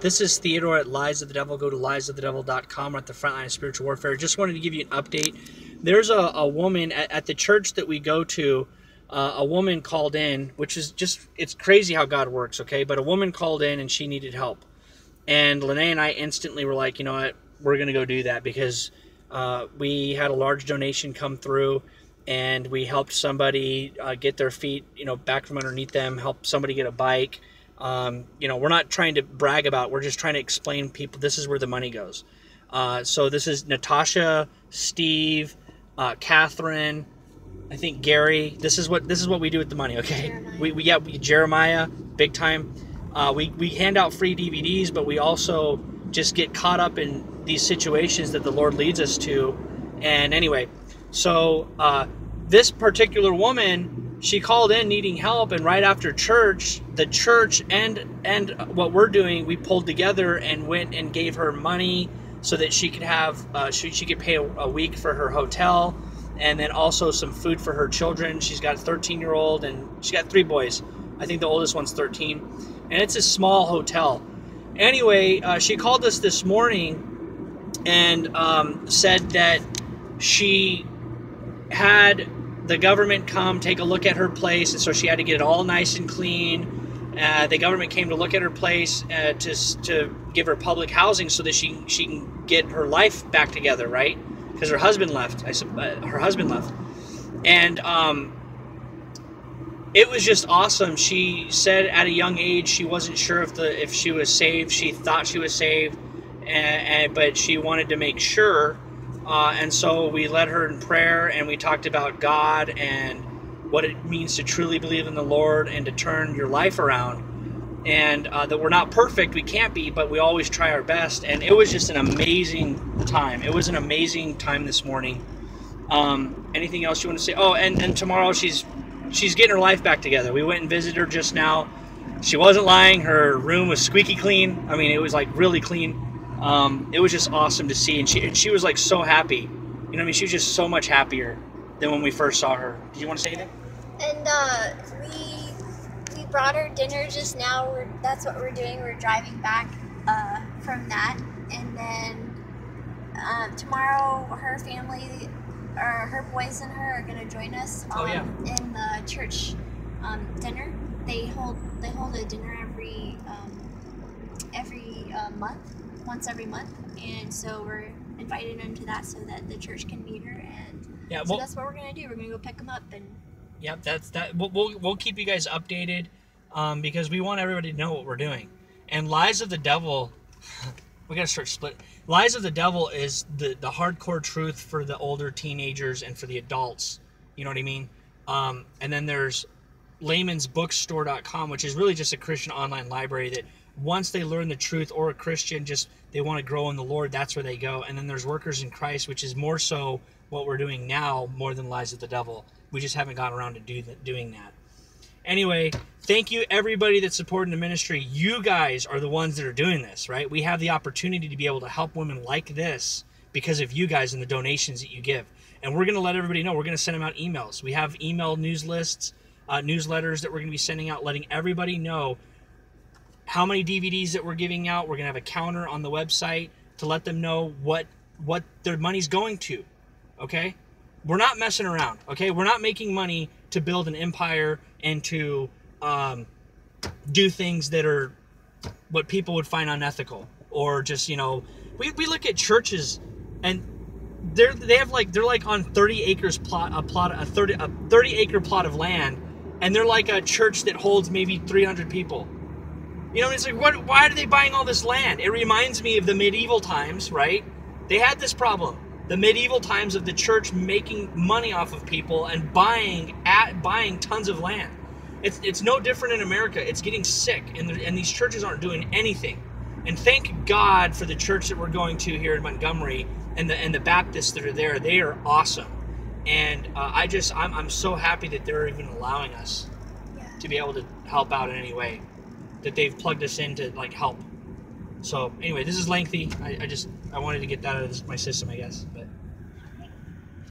This is Theodore at Lies of the Devil. Go to liesofthedevil.com. We're at the front line of spiritual warfare. Just wanted to give you an update. There's a woman at the church that we go to. A woman called in, which is just, it's crazy how God works, okay? But a woman called in and she needed help. And Lene and I instantly were like, you know what? We're going to go do that because we had a large donation come through and we helped somebody get their feet, back from underneath them, help somebody get a bike. We're not trying to brag about, we're just trying to explain people this is where the money goes. So this is Natasha, Steve, Catherine, I think Gary. This is what we do with the money, okay? Jeremiah. We Jeremiah, big time. We hand out free DVDs, but we also just get caught up in these situations that the Lord leads us to. And anyway, so this particular woman, she called in needing help, and right after church, the church and what we're doing, we pulled together and went and gave her money so that she could have she could pay a week for her hotel, and then also some food for her children. She's got a 13-year-old and she got 3 boys. I think the oldest one's 13, and it's a small hotel. Anyway, she called us this morning and said that she had the government come take a look at her place, and so she had to get it all nice and clean. The government came to look at her place to give her public housing so that she can get her life back together, right? Because her husband left. Her husband left, and it was just awesome. She said at a young age she wasn't sure if she was saved. She thought she was saved, but she wanted to make sure. And so we led her in prayer, and we talked about God and what it means to truly believe in the Lord and to turn your life around. And that we're not perfect, we can't be, but we always try our best. And it was just an amazing time. It was an amazing time this morning. Anything else you want to say? Oh, and tomorrow she's getting her life back together. We went and visited her just now. She wasn't lying. Her room was squeaky clean. I mean, it was like really clean. It was just awesome to see, and she was like so happy. You know what I mean? She was just so much happier than when we first saw her. Do you want to say anything? And we brought her dinner just now. That's what we're doing. We're driving back from that, and then tomorrow her family, or her boys and her, are gonna join us in the church dinner. They hold a dinner every month. Once every month, and so we're inviting them to that so that the church can meet her, and so that's what we're gonna do. We're gonna go pick them up, and that's that. We'll keep you guys updated because we want everybody to know what we're doing. And Lies of the Devil, we gotta start split. Lies of the Devil is the hardcore truth for the older teenagers and for the adults. You know what I mean? And then there's laymansbookstore.com, which is really just a Christian online library that once they learn the truth, or a Christian just they want to grow in the Lord, that's where they go. And then there's Workers in Christ, which is more so what we're doing now more than Lies of the Devil. We just haven't gotten around to doing that. Anyway, thank you everybody that's supporting the ministry. You guys are the ones that are doing this, right? We have the opportunity to be able to help women like this because of you guys and the donations that you give. And we're going to let everybody know. We're going to send them out emails. We have email news lists, newsletters that we're going to be sending out, letting everybody know how many DVDs that we're giving out. We're going to have a counter on the website to let them know what their money's going to, okay? We're not messing around, okay? We're not making money to build an empire and to do things that are what people would find unethical, or just, we look at churches and they're like on 30 acres a 30 acre plot of land, and they're like a church that holds maybe 300 people. It's like, why are they buying all this land? It reminds me of the medieval times, right? They had this problem. The medieval times of the church making money off of people and buying tons of land. It's no different in America. It's getting sick, and these churches aren't doing anything. And thank God for the church that we're going to here in Montgomery and the Baptists that are there. They are awesome. And I'm so happy that they're even allowing us to be able to help out in any way, that they've plugged us in to help. So anyway, this is lengthy. I wanted to get that out of my system, I guess. But